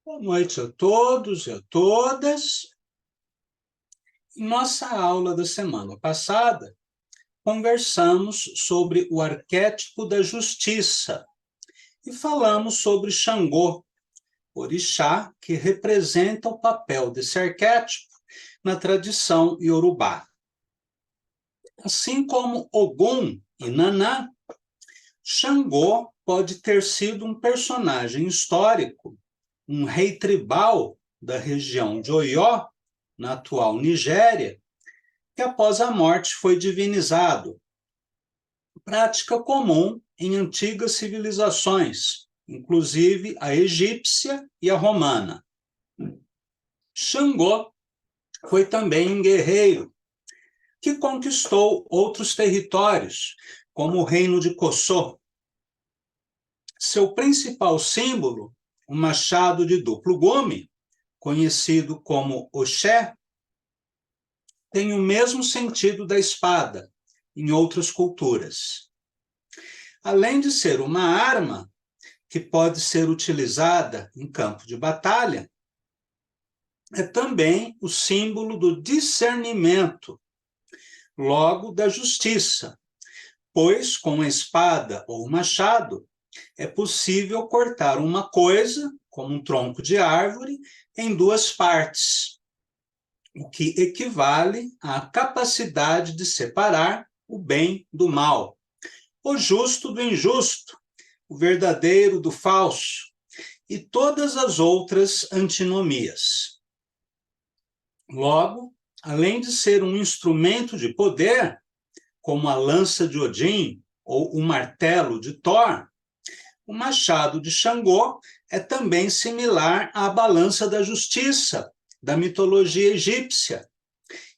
Boa noite a todos e a todas. Em nossa aula da semana passada, conversamos sobre o arquétipo da justiça e falamos sobre Xangô, orixá que representa o papel desse arquétipo na tradição iorubá. Assim como Ogum e Nanã, Xangô pode ter sido um personagem histórico, um rei tribal da região de Oió, na atual Nigéria, que após a morte foi divinizado, prática comum em antigas civilizações, inclusive a egípcia e a romana. Xangô foi também um guerreiro que conquistou outros territórios, como o reino de Cossô. Seu principal símbolo, o machado de duplo gume, conhecido como Oxé, tem o mesmo sentido da espada em outras culturas. Além de ser uma arma que pode ser utilizada em campo de batalha, é também o símbolo do discernimento, logo da justiça, pois com a espada ou machado é possível cortar uma coisa, como um tronco de árvore, em duas partes, o que equivale à capacidade de separar o bem do mal, o justo do injusto, o verdadeiro do falso e todas as outras antinomias. Logo, além de ser um instrumento de poder, como a lança de Odin ou o martelo de Thor, o machado de Xangô é também similar à balança da justiça da mitologia egípcia,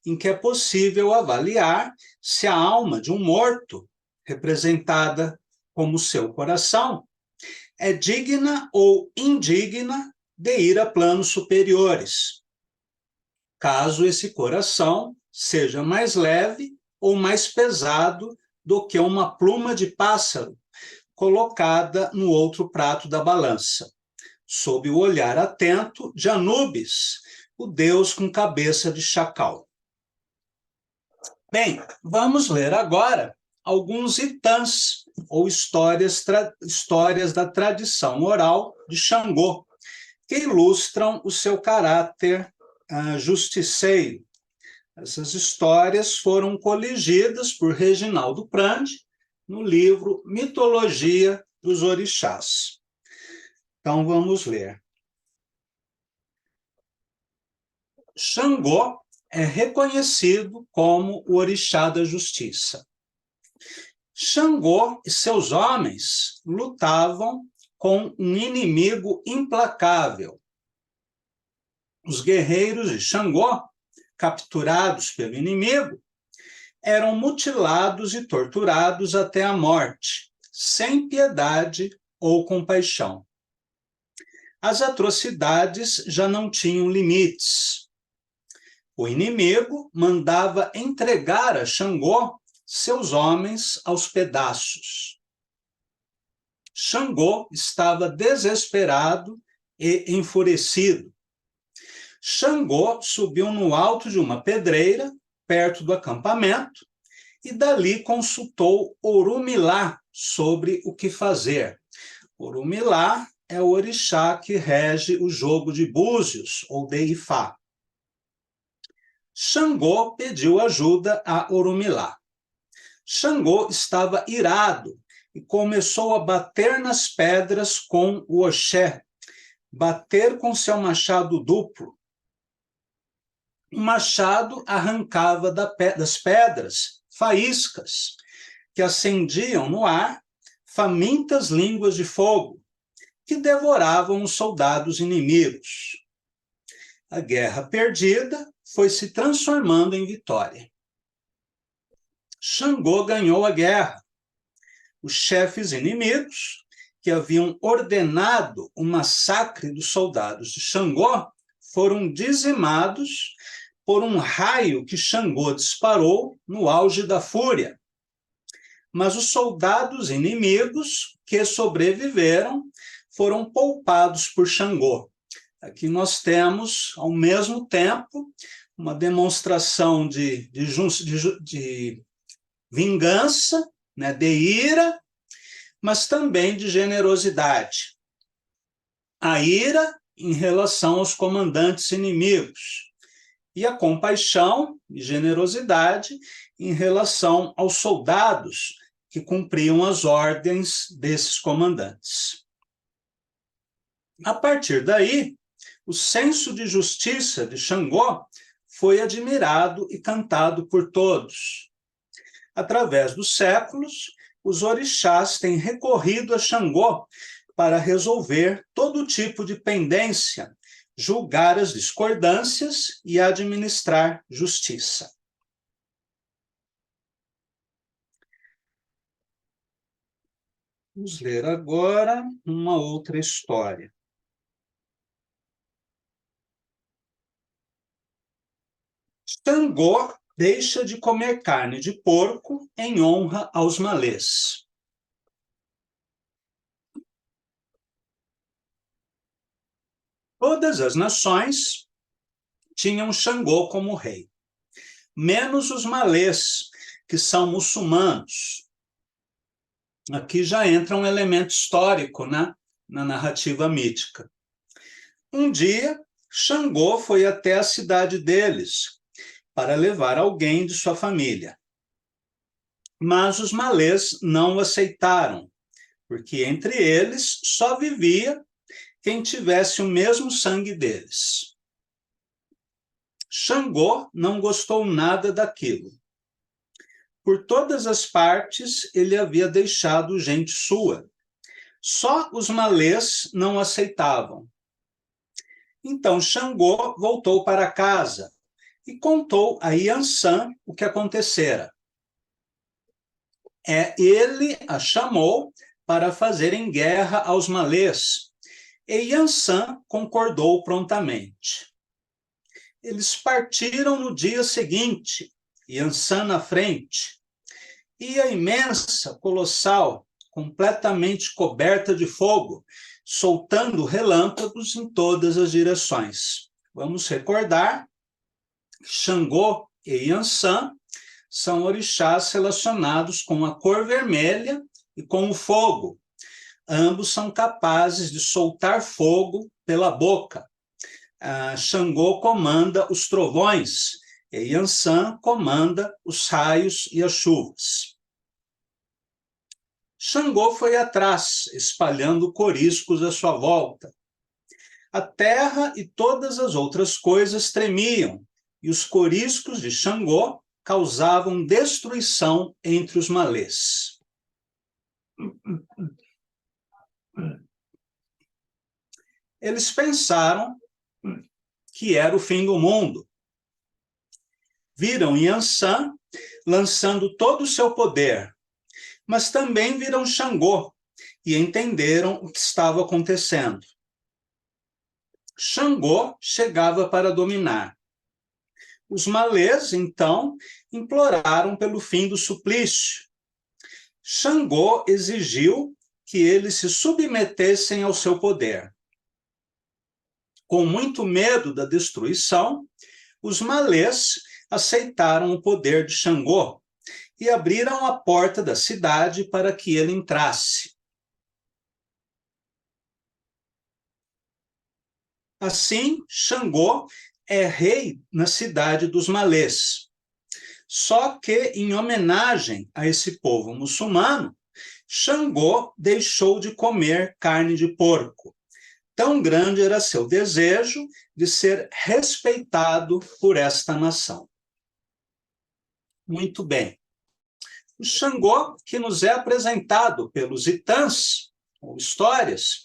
em que é possível avaliar se a alma de um morto, representada como seu coração, é digna ou indigna de ir a planos superiores, caso esse coração seja mais leve ou mais pesado do que uma pluma de pássaro colocada no outro prato da balança, sob o olhar atento de Anubis, o deus com cabeça de chacal. Bem, vamos ler agora alguns itãs, ou histórias da tradição oral de Xangô, que ilustram o seu caráter justiceiro. Essas histórias foram coligidas por Reginaldo Prandi no livro Mitologia dos Orixás. Então, vamos ler. Xangô é reconhecido como o orixá da justiça. Xangô e seus homens lutavam com um inimigo implacável. Os guerreiros de Xangô, capturados pelo inimigo, eram mutilados e torturados até a morte, sem piedade ou compaixão. As atrocidades já não tinham limites. O inimigo mandava entregar a Xangô seus homens aos pedaços. Xangô estava desesperado e enfurecido. Xangô subiu no alto de uma pedreira, perto do acampamento, e dali consultou Orumilá sobre o que fazer. Orumilá é o orixá que rege o jogo de búzios, ou de Ifá. Xangô pediu ajuda a Orumilá. Xangô estava irado e começou a bater nas pedras com o Oxé, bater com seu machado duplo. O machado arrancava das pedras faíscas, que acendiam no ar famintas línguas de fogo, que devoravam os soldados inimigos. A guerra perdida foi se transformando em vitória. Xangô ganhou a guerra. Os chefes inimigos, que haviam ordenado o massacre dos soldados de Xangô, foram dizimados por um raio que Xangô disparou no auge da fúria. Mas os soldados inimigos que sobreviveram foram poupados por Xangô, Aqui nós temos, ao mesmo tempo, uma demonstração de vingança, né, de ira, mas também de generosidade. A ira em relação aos comandantes inimigos e a compaixão e generosidade em relação aos soldados que cumpriam as ordens desses comandantes. A partir daí, o senso de justiça de Xangô foi admirado e cantado por todos. Através dos séculos, os orixás têm recorrido a Xangô para resolver todo tipo de pendência, julgar as discordâncias e administrar justiça. Vamos ler agora uma outra história. Xangô deixa de comer carne de porco em honra aos malês. Todas as nações tinham Xangô como rei, menos os malês, que são muçulmanos. Aqui já entra um elemento histórico, né, na narrativa mítica. Um dia, Xangô foi até a cidade deles para levar alguém de sua família. Mas os malês não o aceitaram, porque entre eles só vivia quem tivesse o mesmo sangue deles. Xangô não gostou nada daquilo. Por todas as partes ele havia deixado gente sua. Só os malês não aceitavam. Então Xangô voltou para casa e contou a Yansan o que acontecera. Ele a chamou para fazerem guerra aos malês, e Yansan concordou prontamente. Eles partiram no dia seguinte, Yansan na frente, e a imensa, colossal, completamente coberta de fogo, soltando relâmpagos em todas as direções. Vamos recordar que Xangô e Yansan são orixás relacionados com a cor vermelha e com o fogo. Ambos são capazes de soltar fogo pela boca. Xangô comanda os trovões e Yansan comanda os raios e as chuvas. Xangô foi atrás, espalhando coriscos à sua volta. A terra e todas as outras coisas tremiam, e os coriscos de Xangô causavam destruição entre os malês. Eles pensaram que era o fim do mundo. Viram Yansan lançando todo o seu poder, mas também viram Xangô e entenderam o que estava acontecendo. Xangô chegava para dominar. Os malês, então, imploraram pelo fim do suplício. Xangô exigiu que eles se submetessem ao seu poder. Com muito medo da destruição, os malês aceitaram o poder de Xangô e abriram a porta da cidade para que ele entrasse. Assim, Xangô é rei na cidade dos malês. Só que, em homenagem a esse povo muçulmano, Xangô deixou de comer carne de porco. Tão grande era seu desejo de ser respeitado por esta nação. Muito bem. O Xangô, que nos é apresentado pelos itãs, ou histórias,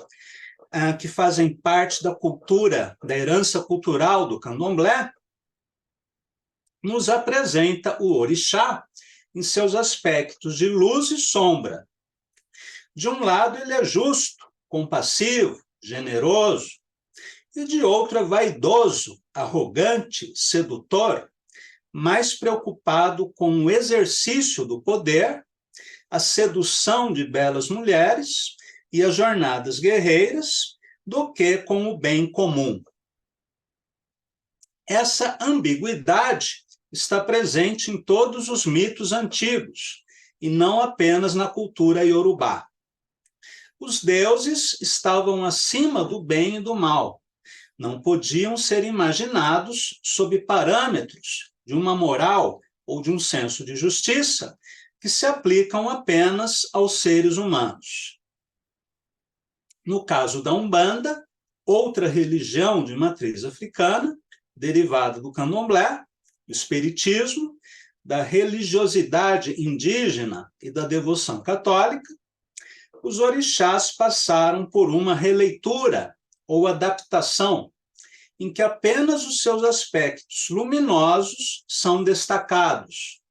que fazem parte da cultura, da herança cultural do candomblé, nos apresenta o orixá em seus aspectos de luz e sombra. De um lado, ele é justo, compassivo, generoso, e de outro é vaidoso, arrogante, sedutor, mais preocupado com o exercício do poder, a sedução de belas mulheres e as jornadas guerreiras do que com o bem comum. Essa ambiguidade está presente em todos os mitos antigos, e não apenas na cultura iorubá. Os deuses estavam acima do bem e do mal. Não podiam ser imaginados sob parâmetros de uma moral ou de um senso de justiça que se aplicam apenas aos seres humanos. No caso da Umbanda, outra religião de matriz africana, derivada do candomblé, do espiritismo, da religiosidade indígena e da devoção católica, os orixás passaram por uma releitura ou adaptação, em que apenas os seus aspectos luminosos são destacados,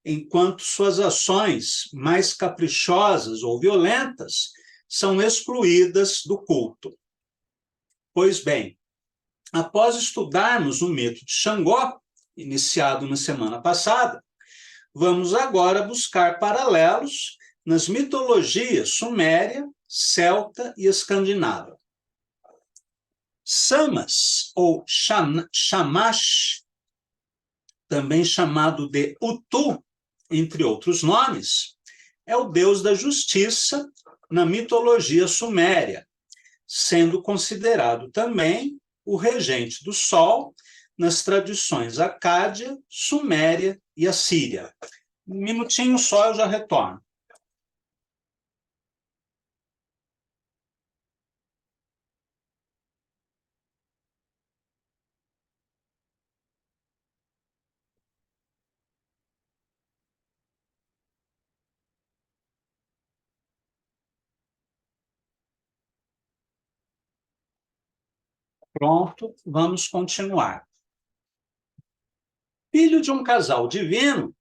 enquanto suas ações mais caprichosas ou violentas são excluídas do culto. Pois bem, após estudarmos o mito de Xangô, iniciado na semana passada, vamos agora buscar paralelos nas mitologias suméria, celta e escandinava. Samas, ou Shamash, também chamado de Utu, entre outros nomes, é o deus da justiça na mitologia suméria, sendo considerado também o regente do sol nas tradições acádia, suméria e assíria. Um minutinho só, eu já retorno. Pronto, vamos continuar. Filho de um casal divino,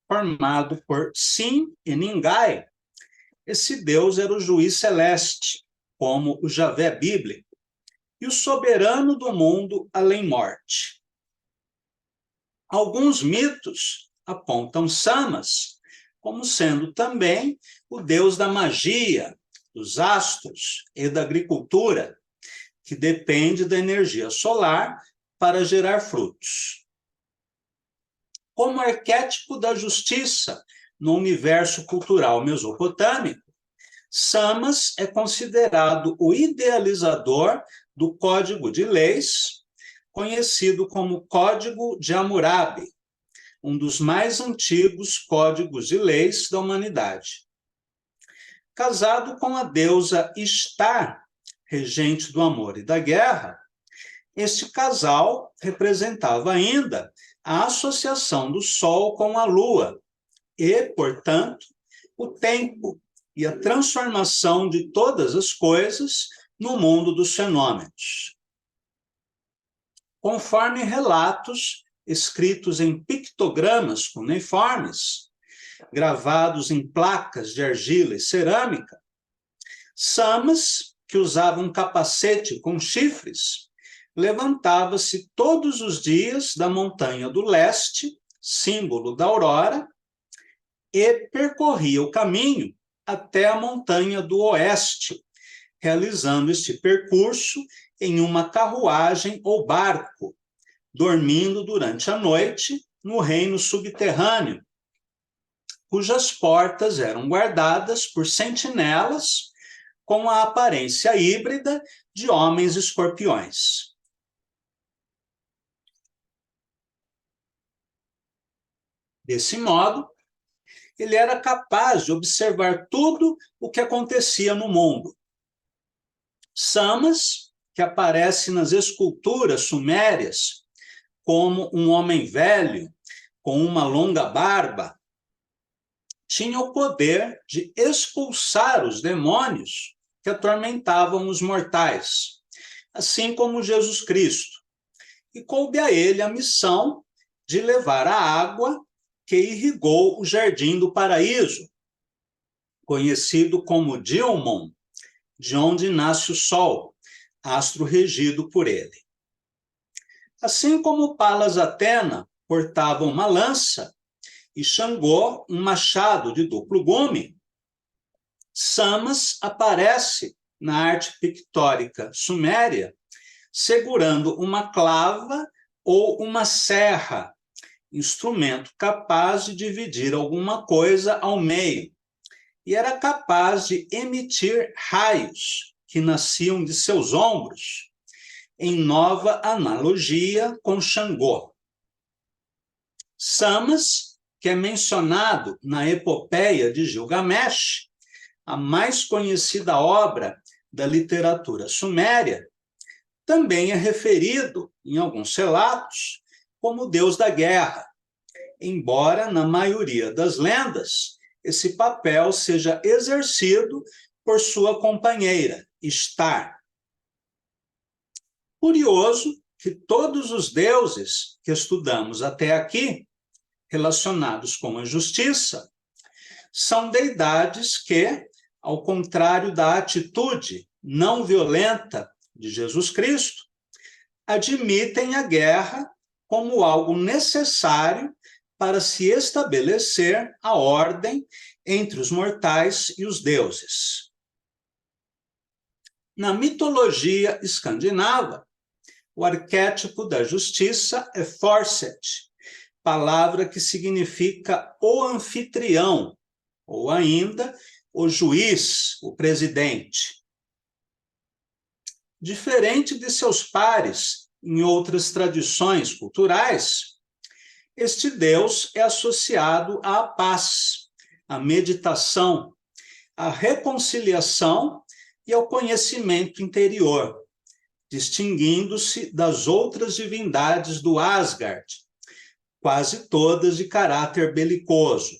formado por Sim e Ningai, esse Deus era o juiz celeste, como o Javé bíblico, e o soberano do mundo além-morte. Alguns mitos apontam Samas como sendo também o deus da magia, dos astros e da agricultura, que depende da energia solar para gerar frutos. Como arquétipo da justiça no universo cultural mesopotâmico, Samas é considerado o idealizador do Código de Leis, conhecido como Código de Hammurabi, um dos mais antigos códigos de leis da humanidade. Casado com a deusa Ishtar, regente do amor e da guerra, este casal representava ainda a associação do Sol com a Lua e, portanto, o tempo e a transformação de todas as coisas no mundo dos fenômenos. Conforme relatos escritos em pictogramas cuneiformes, gravados em placas de argila e cerâmica, Samas, que usava um capacete com chifres, levantava-se todos os dias da montanha do leste, símbolo da aurora, e percorria o caminho até a montanha do oeste, realizando este percurso em uma carruagem ou barco, dormindo durante a noite no reino subterrâneo, cujas portas eram guardadas por sentinelas com a aparência híbrida de homens escorpiões. Desse modo, ele era capaz de observar tudo o que acontecia no mundo. Samas, que aparece nas esculturas sumérias como um homem velho com uma longa barba, tinha o poder de expulsar os demônios que atormentavam os mortais, assim como Jesus Cristo. E coube a ele a missão de levar a água que irrigou o Jardim do Paraíso, conhecido como Dilmon, de onde nasce o Sol, astro regido por ele. Assim como Palas Atena portava uma lança e Xangô um machado de duplo gume, Samas aparece na arte pictórica suméria segurando uma clava ou uma serra, instrumento capaz de dividir alguma coisa ao meio, e era capaz de emitir raios que nasciam de seus ombros, em nova analogia com Xangô. Samas, que é mencionado na epopeia de Gilgamesh, a mais conhecida obra da literatura suméria, também é referido, em alguns relatos, como deus da guerra, embora, na maioria das lendas, esse papel seja exercido por sua companheira, Ishtar. Curioso que todos os deuses que estudamos até aqui, relacionados com a justiça, são deidades que, ao contrário da atitude não violenta de Jesus Cristo, admitem a guerra como algo necessário para se estabelecer a ordem entre os mortais e os deuses. Na mitologia escandinava, o arquétipo da justiça é Forset, palavra que significa o anfitrião, ou ainda o juiz, o presidente. Diferente de seus pares em outras tradições culturais, este Deus é associado à paz, à meditação, à reconciliação e ao conhecimento interior, distinguindo-se das outras divindades do Asgard, quase todas de caráter belicoso.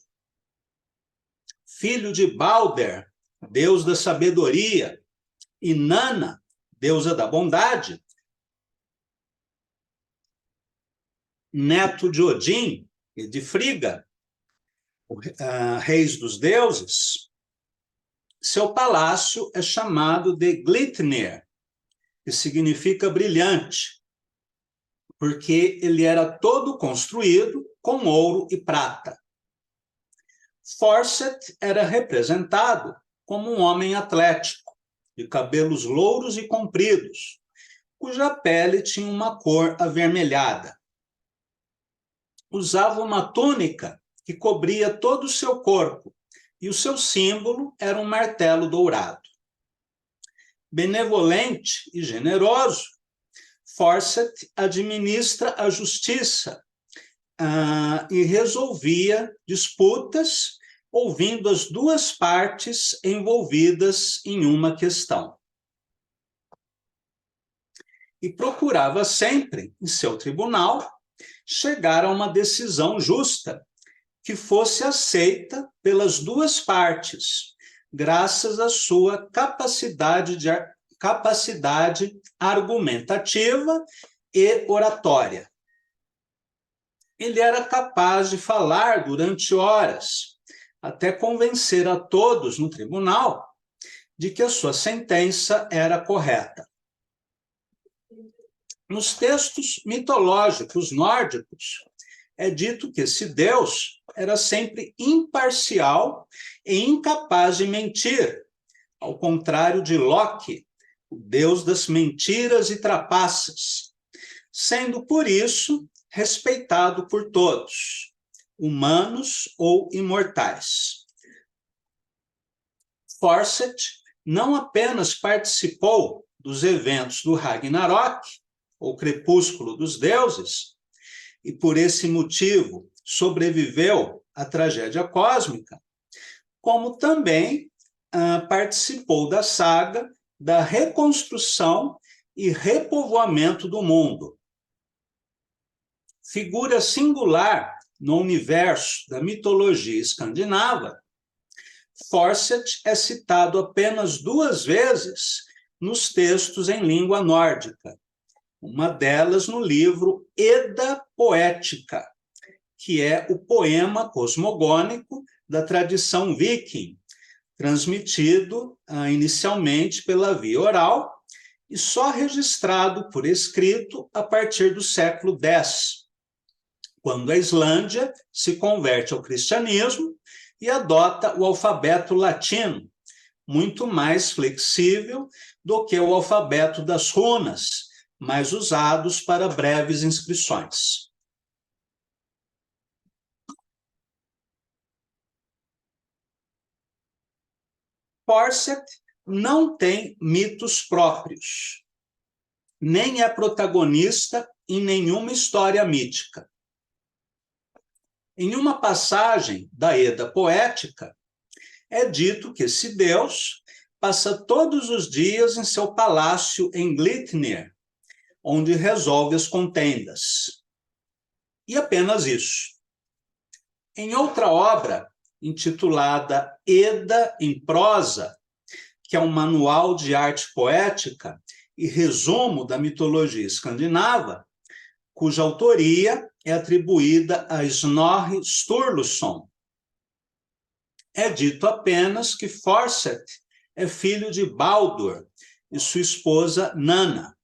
Filho de Balder, deus da sabedoria, e Nana, deusa da bondade, neto de Odin e de Frigga, reis dos deuses, seu palácio é chamado de Glitnir, que significa brilhante, porque ele era todo construído com ouro e prata. Forset era representado como um homem atlético, de cabelos louros e compridos, cuja pele tinha uma cor avermelhada. Usava uma túnica que cobria todo o seu corpo, e o seu símbolo era um martelo dourado. Benevolente e generoso, Forset administra a justiça e resolvia disputas, ouvindo as duas partes envolvidas em uma questão. E procurava sempre, em seu tribunal, chegar a uma decisão justa, que fosse aceita pelas duas partes, graças à sua capacidade argumentativa e oratória. Ele era capaz de falar durante horas, até convencer a todos no tribunal de que a sua sentença era correta. Nos textos mitológicos nórdicos, é dito que esse Deus era sempre imparcial e incapaz de mentir, ao contrário de Loki, o deus das mentiras e trapaças, sendo por isso respeitado por todos, humanos ou imortais. Forset não apenas participou dos eventos do Ragnarok, ou crepúsculo dos deuses, e por esse motivo sobreviveu à tragédia cósmica, como também participou da saga da reconstrução e repovoamento do mundo. Figura singular no universo da mitologia escandinava, Forset é citado apenas 2 vezes nos textos em língua nórdica, uma delas no livro Edda Poética, que é o poema cosmogônico da tradição viking, transmitido inicialmente pela via oral e só registrado por escrito a partir do século X, quando a Islândia se converte ao cristianismo e adota o alfabeto latino, muito mais flexível do que o alfabeto das runas, mas usados para breves inscrições. Fawcett não tem mitos próprios, nem é protagonista em nenhuma história mítica. Em uma passagem da Eda Poética, é dito que esse deus passa todos os dias em seu palácio em Gleipnir, onde resolve as contendas. E apenas isso. Em outra obra, intitulada Eda em Prosa, que é um manual de arte poética e resumo da mitologia escandinava, cuja autoria é atribuída a Snorri Sturluson, é dito apenas que Fawcett é filho de Baldur e sua esposa Nanna.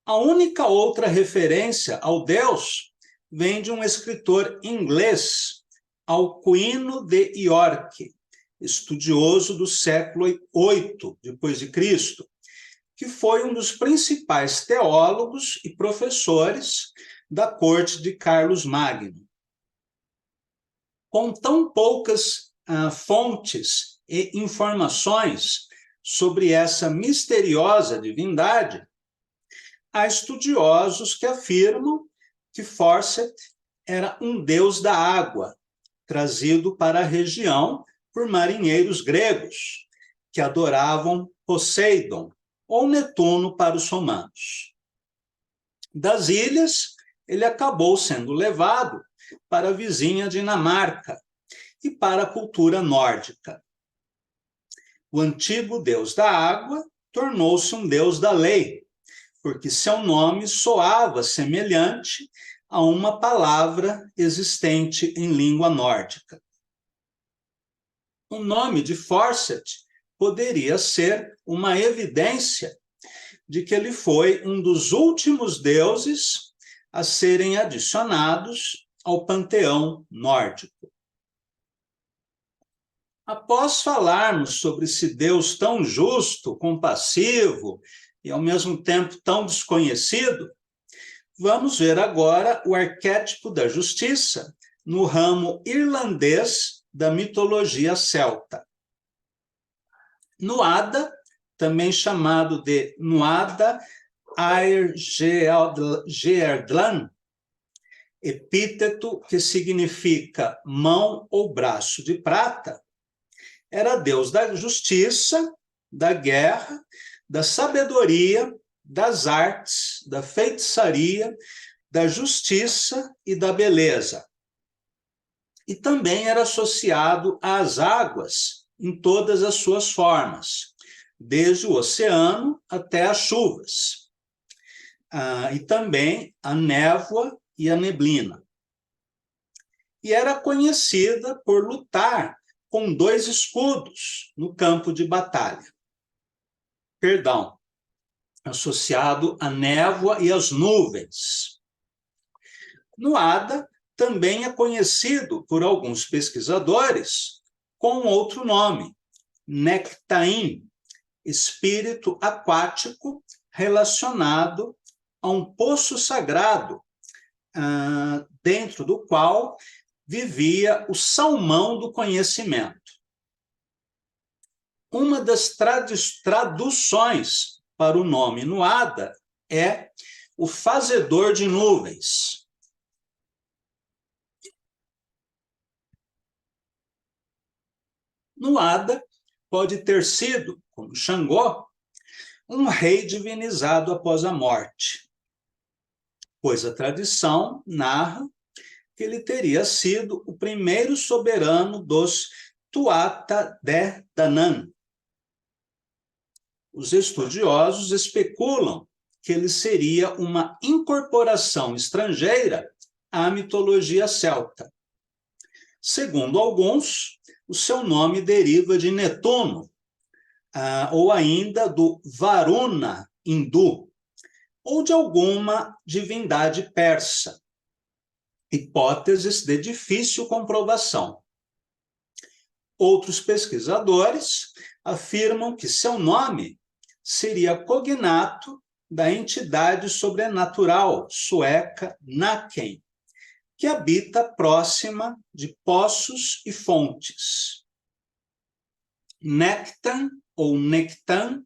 A única outra referência ao deus vem de um escritor inglês, Alcuino de York, estudioso do século VIII d.C., que foi um dos principais teólogos e professores da corte de Carlos Magno. Com tão poucas fontes e informações sobre essa misteriosa divindade, há estudiosos que afirmam que Fawcett era um deus da água, trazido para a região por marinheiros gregos, que adoravam Poseidon, ou Netuno para os romanos. Das ilhas, ele acabou sendo levado para a vizinha Dinamarca e para a cultura nórdica. O antigo deus da água tornou-se um deus da lei, porque seu nome soava semelhante a uma palavra existente em língua nórdica. O nome de Fawcett poderia ser uma evidência de que ele foi um dos últimos deuses a serem adicionados ao panteão nórdico. Após falarmos sobre esse Deus tão justo, compassivo e ao mesmo tempo tão desconhecido, vamos ver agora o arquétipo da justiça no ramo irlandês da mitologia celta. Nuada, também chamado de Nuada Airgeadlan, epíteto que significa mão ou braço de prata, era deus da justiça, da guerra, da sabedoria, das artes, da feitiçaria, da justiça e da beleza. E também era associado às águas em todas as suas formas, desde o oceano até as chuvas, e também a névoa e a neblina. E era conhecida por lutar com 2 escudos no campo de batalha. Perdão, associado à névoa e às nuvens. Nuada também é conhecido por alguns pesquisadores com outro nome, Nectaim, espírito aquático relacionado a um poço sagrado, dentro do qual vivia o salmão do conhecimento. Uma das traduções para o nome Nuada é o fazedor de nuvens. Nuada pode ter sido, como Xangô, um rei divinizado após a morte, pois a tradição narra que ele teria sido o primeiro soberano dos Tuatha Dé Danann. Os estudiosos especulam que ele seria uma incorporação estrangeira à mitologia celta. Segundo alguns, o seu nome deriva de Netuno, ou ainda do Varuna hindu, ou de alguma divindade persa. Hipóteses de difícil comprovação. Outros pesquisadores afirmam que seu nome seria cognato da entidade sobrenatural sueca Naken, que habita próxima de poços e fontes. Nectan, ou Nectan,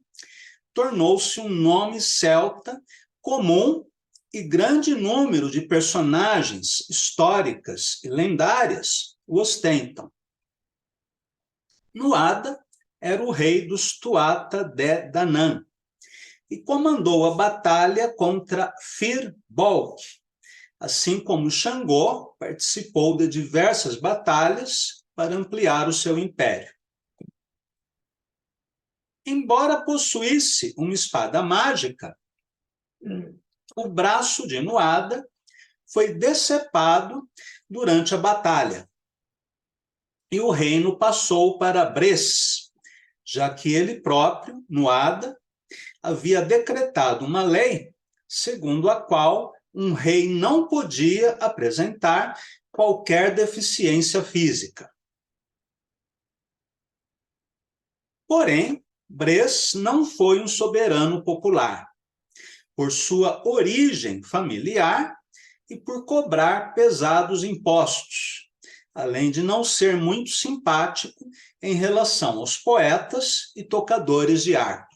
tornou-se um nome celta comum e grande número de personagens históricas e lendárias o ostentam. Nuada era o rei dos Tuatha Dé Danann e comandou a batalha contra Fir-Bolg, assim como Xangô participou de diversas batalhas para ampliar o seu império. Embora possuísse uma espada mágica, o braço de Nuada foi decepado durante a batalha e o reino passou para Brés, já que ele próprio, Nuada, havia decretado uma lei segundo a qual um rei não podia apresentar qualquer deficiência física. Porém, Brés não foi um soberano popular, por sua origem familiar e por cobrar pesados impostos, além de não ser muito simpático em relação aos poetas e tocadores de harpa.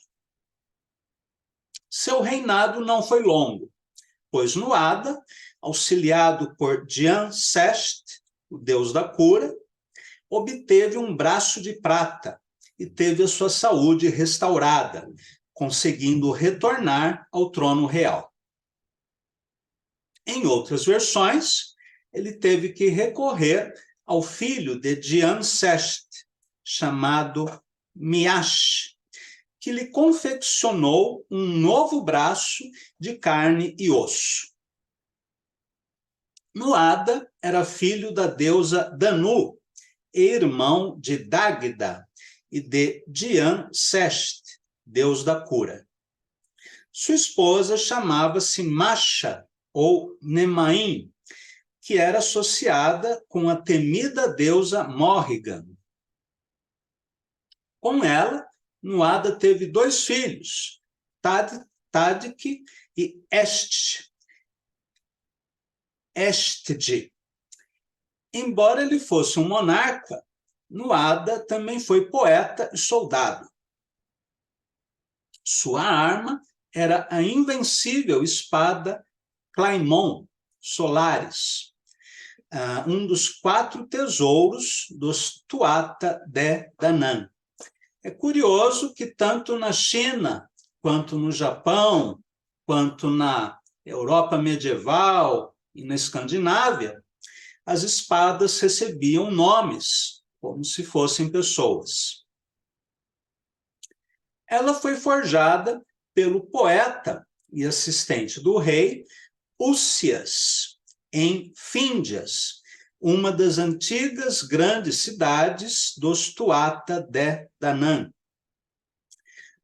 Seu reinado não foi longo, pois Nuada, auxiliado por Dian Sest, o deus da cura, obteve um braço de prata e teve a sua saúde restaurada, conseguindo retornar ao trono real. Em outras versões, ele teve que recorrer ao filho de Dian Sest, chamado Miash, que lhe confeccionou um novo braço de carne e osso. Nuada era filho da deusa Danu, e irmão de Dagda e de Dian Sest, deus da cura. Sua esposa chamava-se Masha, ou Nemaim, que era associada com a temida deusa Morrigan. Com ela, Nuada teve 2 filhos, Tadk e Estde. Embora ele fosse um monarca, Nuada também foi poeta e soldado. Sua arma era a invencível espada Claymon Solaris, um dos 4 tesouros dos Tuatha Dé Danann. É curioso que tanto na China, quanto no Japão, quanto na Europa medieval e na Escandinávia, as espadas recebiam nomes, como se fossem pessoas. Ela foi forjada pelo poeta e assistente do rei Úcias, em Fíndias, uma das antigas grandes cidades dos Tuatha Dé Danann.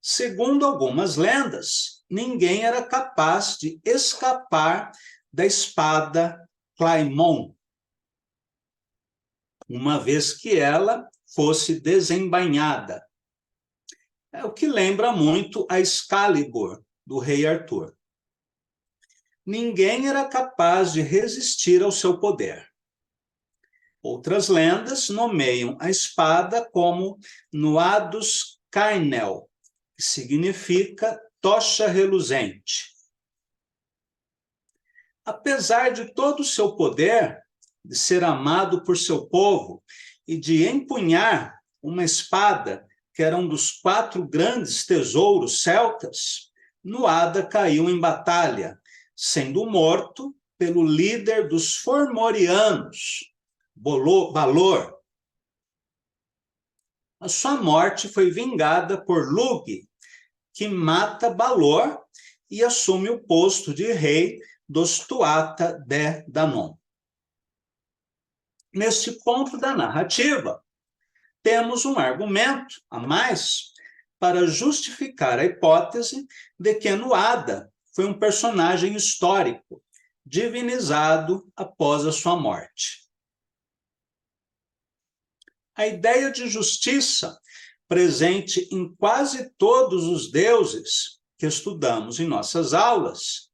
Segundo algumas lendas, ninguém era capaz de escapar da espada Claymon, uma vez que ela fosse desembainhada. É o que lembra muito a Excalibur, do rei Arthur. Ninguém era capaz de resistir ao seu poder. Outras lendas nomeiam a espada como Nuadus Cainel, que significa tocha reluzente. Apesar de todo o seu poder, de ser amado por seu povo e de empunhar uma espada que era um dos 4 grandes tesouros celtas, Nuada caiu em batalha, sendo morto pelo líder dos Fomorianos, Balor. A sua morte foi vingada por Lugh, que mata Balor e assume o posto de rei dos Tuatha Dé Danann. Neste ponto da narrativa, temos um argumento a mais para justificar a hipótese de que Nuada foi um personagem histórico, divinizado após a sua morte. A ideia de justiça, presente em quase todos os deuses, que estudamos em nossas aulas,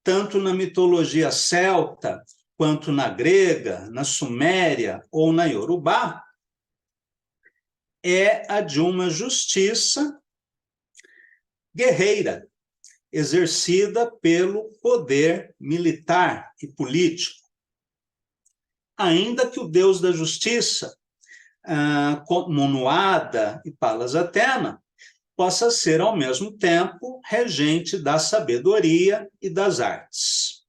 tanto na mitologia celta, quanto na grega, na suméria ou na iorubá, é a de uma justiça guerreira, exercida pelo poder militar e político. Ainda que o deus da justiça, como Nuada e Palas Atena, possa ser, ao mesmo tempo, regente da sabedoria e das artes.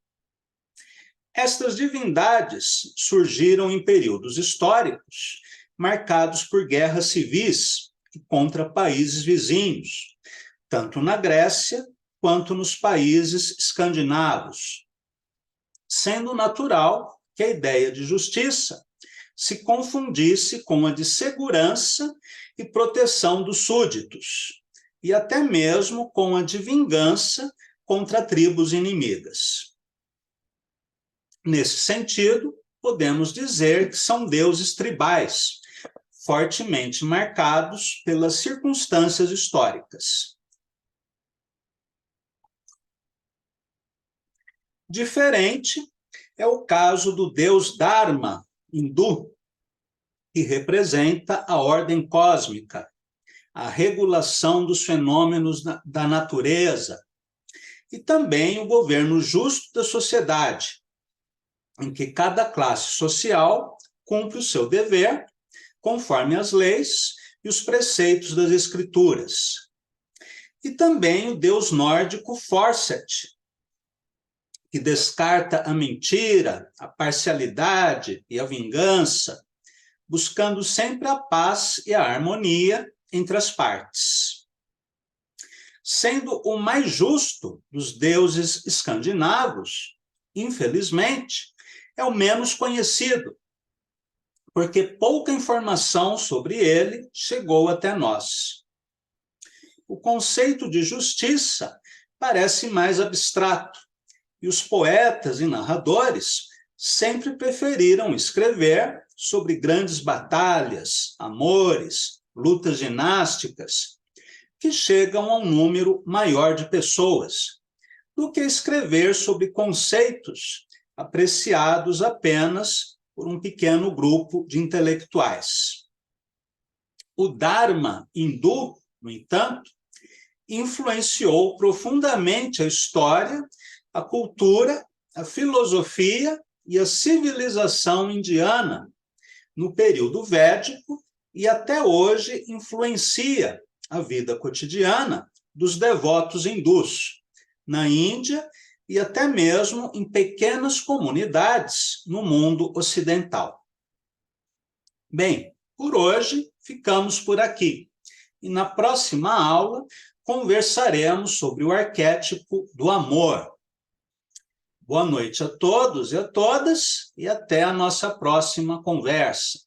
Estas divindades surgiram em períodos históricos marcados por guerras civis contra países vizinhos, tanto na Grécia quanto nos países escandinavos, sendo natural que a ideia de justiça se confundisse com a de segurança e proteção dos súditos, e até mesmo com a de vingança contra tribos inimigas. Nesse sentido, podemos dizer que são deuses tribais, fortemente marcados pelas circunstâncias históricas. Diferente é o caso do deus Dharma, hindu, que representa a ordem cósmica, a regulação dos fenômenos da natureza, e também o governo justo da sociedade, em que cada classe social cumpre o seu dever conforme as leis e os preceitos das escrituras. E também o deus nórdico Forset, que descarta a mentira, a parcialidade e a vingança, buscando sempre a paz e a harmonia entre as partes. Sendo o mais justo dos deuses escandinavos, infelizmente, é o menos conhecido, porque pouca informação sobre ele chegou até nós. O conceito de justiça parece mais abstrato, e os poetas e narradores sempre preferiram escrever sobre grandes batalhas, amores, lutas dinásticas, que chegam a um número maior de pessoas, do que escrever sobre conceitos apreciados apenas por um pequeno grupo de intelectuais. O Dharma hindu, no entanto, influenciou profundamente a história, a cultura, a filosofia e a civilização indiana no período védico e até hoje influencia a vida cotidiana dos devotos hindus na Índia e até mesmo em pequenas comunidades no mundo ocidental. Bem, por hoje ficamos por aqui e na próxima aula conversaremos sobre o arquétipo do amor. Boa noite a todos e a todas e até a nossa próxima conversa.